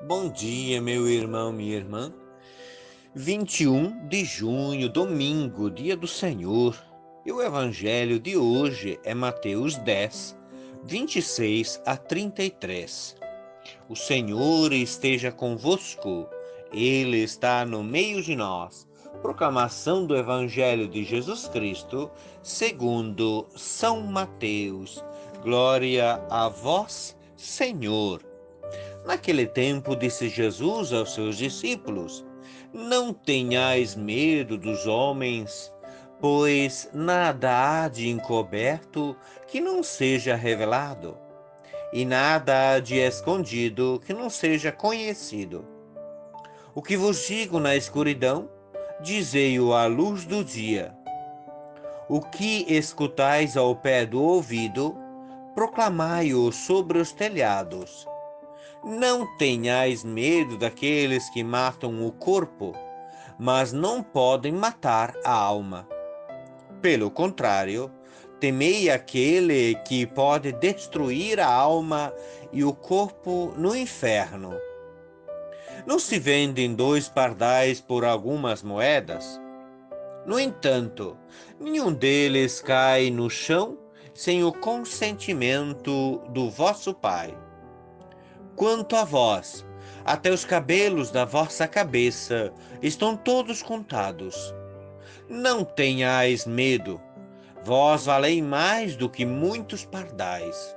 Bom dia, meu irmão, minha irmã. 21 de junho, domingo, dia do Senhor. E o evangelho de hoje é Mateus 10, 26 a 33. O Senhor esteja convosco. Ele está no meio de nós. Proclamação do evangelho de Jesus Cristo, segundo São Mateus. Glória a vós, Senhor. Naquele tempo, disse Jesus aos seus discípulos: Não tenhais medo dos homens, pois nada há de encoberto que não seja revelado, e nada há de escondido que não seja conhecido. O que vos digo na escuridão, dizei-o à luz do dia. O que escutais ao pé do ouvido, proclamai-o sobre os telhados. Não tenhais medo daqueles que matam o corpo, mas não podem matar a alma. Pelo contrário, temei aquele que pode destruir a alma e o corpo no inferno. Não se vendem 2 pardais por algumas moedas? No entanto, nenhum deles cai no chão sem o consentimento do vosso Pai. Quanto a vós, até os cabelos da vossa cabeça estão todos contados. Não tenhais medo, vós valei mais do que muitos pardais.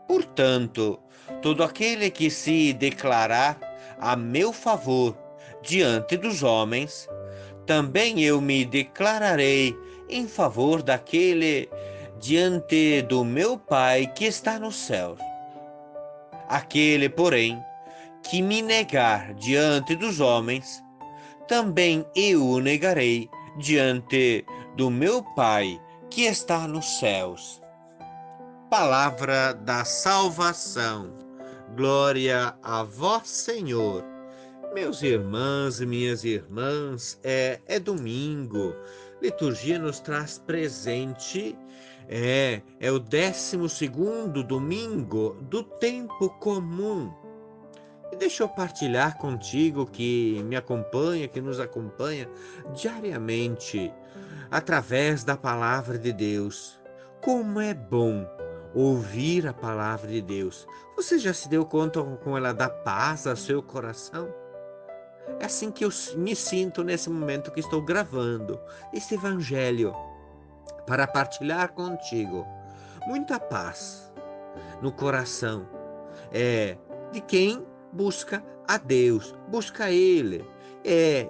Portanto, todo aquele que se declarar a meu favor diante dos homens, também eu me declararei em favor daquele diante do meu Pai que está nos céus. Aquele, porém, que me negar diante dos homens, também eu o negarei diante do meu Pai que está nos céus. Palavra da salvação. Glória a vós, Senhor. Meus irmãos e minhas irmãs, é domingo. Liturgia nos traz presente. É o 12º domingo do tempo comum. E deixa eu partilhar contigo que me acompanha, que nos acompanha diariamente através da palavra de Deus. Como é bom ouvir a palavra de Deus. Você já se deu conta como ela dá paz ao seu coração? É assim que eu me sinto nesse momento que estou gravando esse evangelho para partilhar contigo. Muita paz no coração de quem busca a Deus, busca Ele.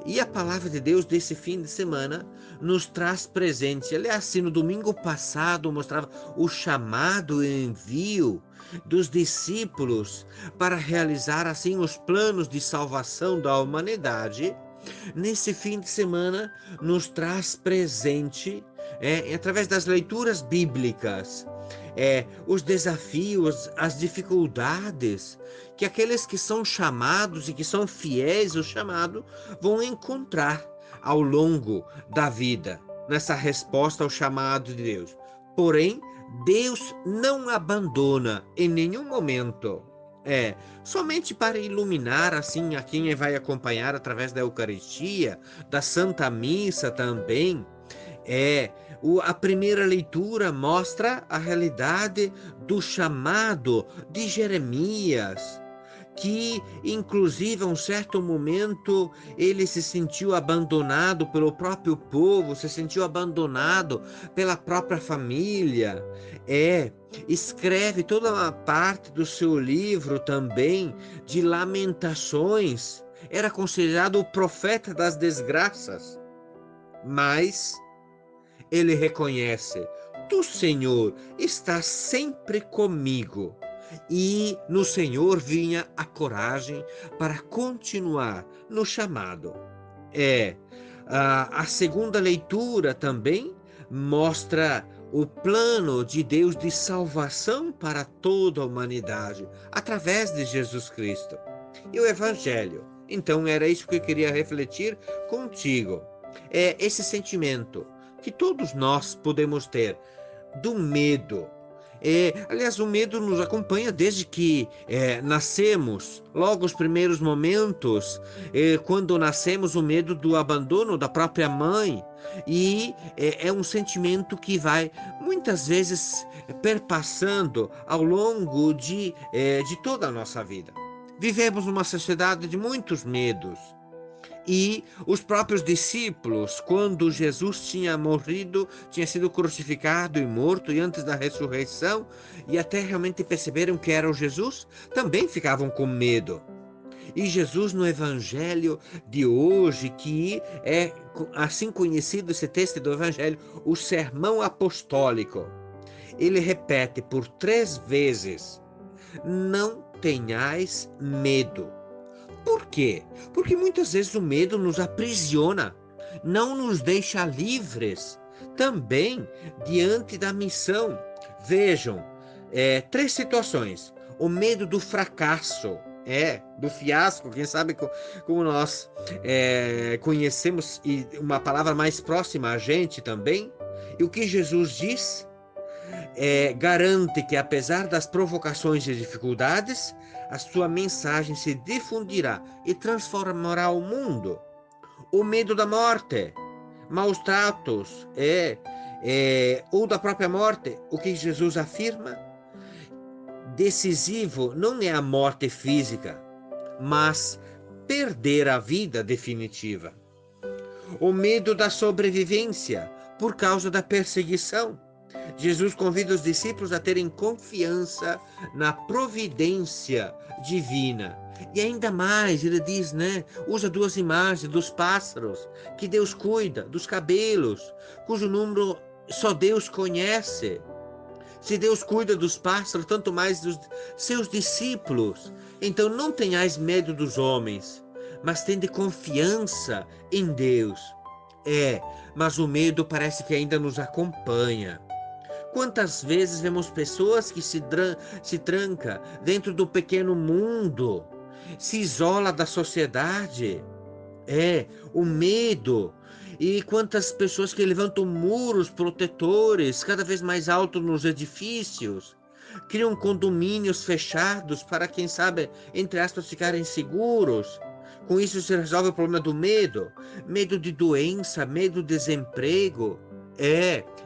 E a palavra de Deus desse fim de semana nos traz presente. Aliás, se no domingo passado mostrava o chamado e envio dos discípulos para realizar assim os planos de salvação da humanidade, nesse fim de semana nos traz presente, através das leituras bíblicas, os desafios, as dificuldades que aqueles que são chamados e que são fiéis ao chamado vão encontrar ao longo da vida, nessa resposta ao chamado de Deus. Porém, Deus não abandona em nenhum momento. Somente para iluminar assim a quem vai acompanhar através da Eucaristia, da Santa Missa também. A primeira leitura mostra a realidade do chamado de Jeremias, que inclusive a um certo momento ele se sentiu abandonado pelo próprio povo, se sentiu abandonado pela própria família. Escreve toda uma parte do seu livro também de lamentações. Era considerado o profeta das desgraças, mas ele reconhece: Tu, Senhor, estás sempre comigo. E no Senhor vinha a coragem para continuar no chamado. A segunda leitura também mostra o plano de Deus de salvação para toda a humanidade, através de Jesus Cristo. E o Evangelho. Então era isso que eu queria refletir contigo. Esse sentimento que todos nós podemos ter do medo Aliás, o medo nos acompanha desde que nascemos. Logo, os primeiros momentos, quando nascemos, o medo do abandono da própria mãe. E é um sentimento que vai muitas vezes perpassando ao longo de toda a nossa vida. Vivemos numa sociedade de muitos medos. E os próprios discípulos, quando Jesus tinha morrido, tinha sido crucificado e morto, e antes da ressurreição, e até realmente perceberam que era o Jesus, também ficavam com medo. E Jesus, no Evangelho de hoje, que é assim conhecido esse texto do Evangelho, o Sermão Apostólico, ele repete por 3 vezes: não tenhais medo. Por quê? Porque muitas vezes o medo nos aprisiona, não nos deixa livres, também diante da missão. Vejam, 3 situações. O medo do fracasso, do fiasco, quem sabe como nós conhecemos, e uma palavra mais próxima a gente também. E o que Jesus diz? Garante que, apesar das provocações e dificuldades, a sua mensagem se difundirá e transformará o mundo. O medo da morte, maus tratos, ou da própria morte. O que Jesus afirma? Decisivo não é a morte física, mas perder a vida definitiva. O medo da sobrevivência por causa da perseguição. Jesus convida os discípulos a terem confiança na providência divina. E ainda mais, ele diz, usa 2 imagens dos pássaros, que Deus cuida, dos cabelos, cujo número só Deus conhece. Se Deus cuida dos pássaros, tanto mais dos seus discípulos. Então não tenhais medo dos homens, mas tende confiança em Deus. Mas o medo parece que ainda nos acompanha. Quantas vezes vemos pessoas que se tranca dentro do pequeno mundo, se isola da sociedade? O medo. E quantas pessoas que levantam muros protetores cada vez mais altos nos edifícios, criam condomínios fechados para, quem sabe, entre aspas, ficarem seguros. Com isso se resolve o problema do medo. Medo de doença, medo de desemprego.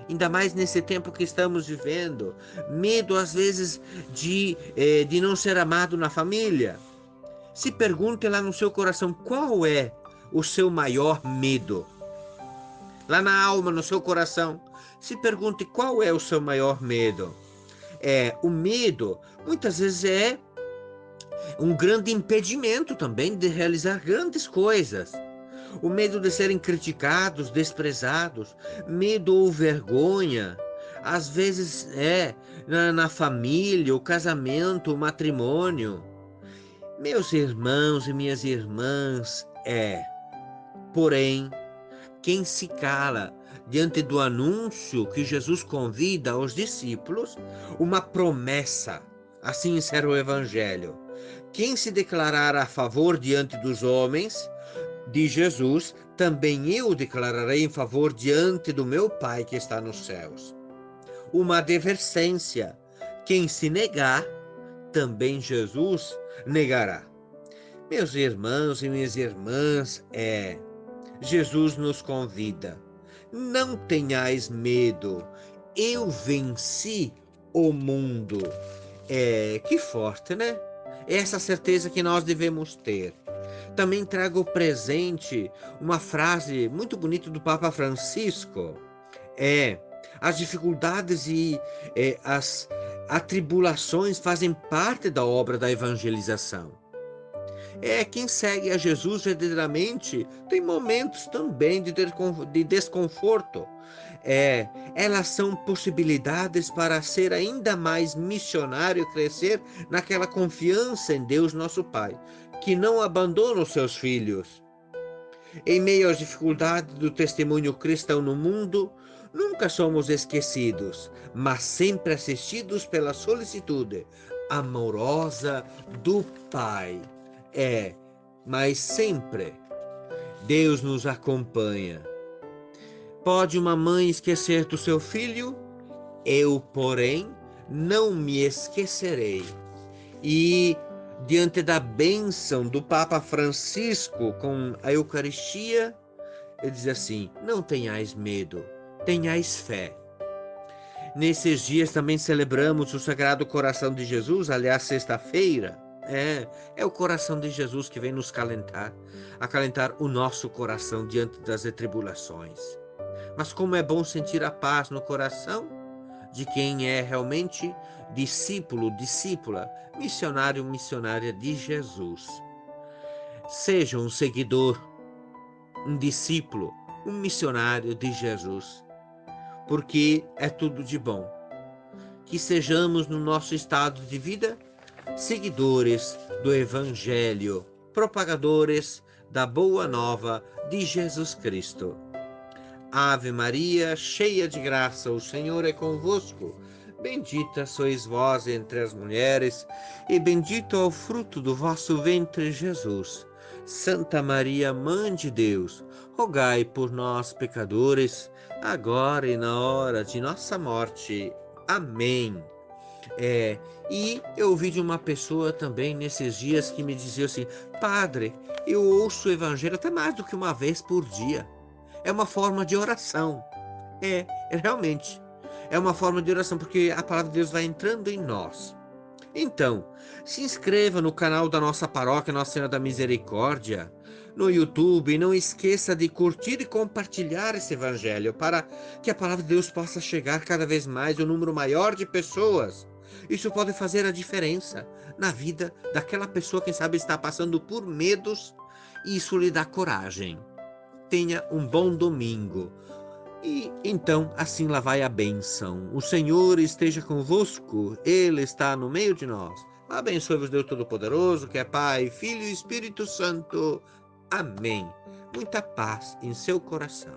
Ainda mais nesse tempo que estamos vivendo. Medo, às vezes, de não ser amado na família. Se pergunte lá no seu coração, qual é o seu maior medo? Lá na alma, no seu coração, se pergunte qual é o seu maior medo. O medo, muitas vezes, é um grande impedimento também de realizar grandes coisas. O medo de serem criticados, desprezados, medo ou vergonha, às vezes na família, o casamento, o matrimônio. Meus irmãos e minhas irmãs, porém, quem se cala diante do anúncio que Jesus convida aos discípulos, uma promessa, assim encerra o Evangelho: quem se declarar a favor diante dos homens de Jesus, também eu declararei em favor diante do meu Pai que está nos céus. Uma advertência: quem se negar, também Jesus negará. Meus irmãos e minhas irmãs, Jesus nos convida: não tenhais medo, eu venci o mundo. Que forte, né? Essa certeza que nós devemos ter. Também trago presente uma frase muito bonita do Papa Francisco. As dificuldades e as atribulações fazem parte da obra da evangelização. Quem segue a Jesus verdadeiramente tem momentos também de desconforto. Elas são possibilidades para ser ainda mais missionário e crescer naquela confiança em Deus nosso Pai, que não abandona os seus filhos. Em meio às dificuldades do testemunho cristão no mundo, nunca somos esquecidos, mas sempre assistidos pela solicitude amorosa do Pai. Mas sempre Deus nos acompanha. Pode uma mãe esquecer do seu filho? Eu, porém, não me esquecerei. E diante da bênção do Papa Francisco com a Eucaristia, ele diz assim: não tenhais medo, tenhais fé. Nesses dias também celebramos o Sagrado Coração de Jesus, aliás, sexta-feira. É o coração de Jesus que vem nos acalentar o nosso coração diante das tribulações. Mas como é bom sentir a paz no coração de quem é realmente discípulo, discípula, missionário, missionária de Jesus. Seja um seguidor, um discípulo, um missionário de Jesus, porque é tudo de bom. Que sejamos no nosso estado de vida seguidores do Evangelho, propagadores da boa nova de Jesus Cristo. Ave Maria, cheia de graça, o Senhor é convosco. Bendita sois vós entre as mulheres, e bendito é o fruto do vosso ventre, Jesus. Santa Maria, Mãe de Deus, rogai por nós, pecadores, agora e na hora de nossa morte. Amém. E eu ouvi de uma pessoa também nesses dias que me dizia assim: Padre, eu ouço o Evangelho até mais do que uma vez por dia. É uma forma de oração. Realmente. É uma forma de oração, porque a palavra de Deus vai entrando em nós. Então, se inscreva no canal da nossa paróquia Nossa Senhora da Misericórdia no YouTube e não esqueça de curtir e compartilhar esse Evangelho para que a palavra de Deus possa chegar cada vez mais a um número maior de pessoas. Isso pode fazer a diferença na vida daquela pessoa que, quem sabe, está passando por medos, e isso lhe dá coragem. Tenha um bom domingo. E então, assim lá vai a bênção. O Senhor esteja convosco, Ele está no meio de nós. Abençoe-vos Deus Todo-Poderoso, que é Pai, Filho e Espírito Santo. Amém. Muita paz em seu coração.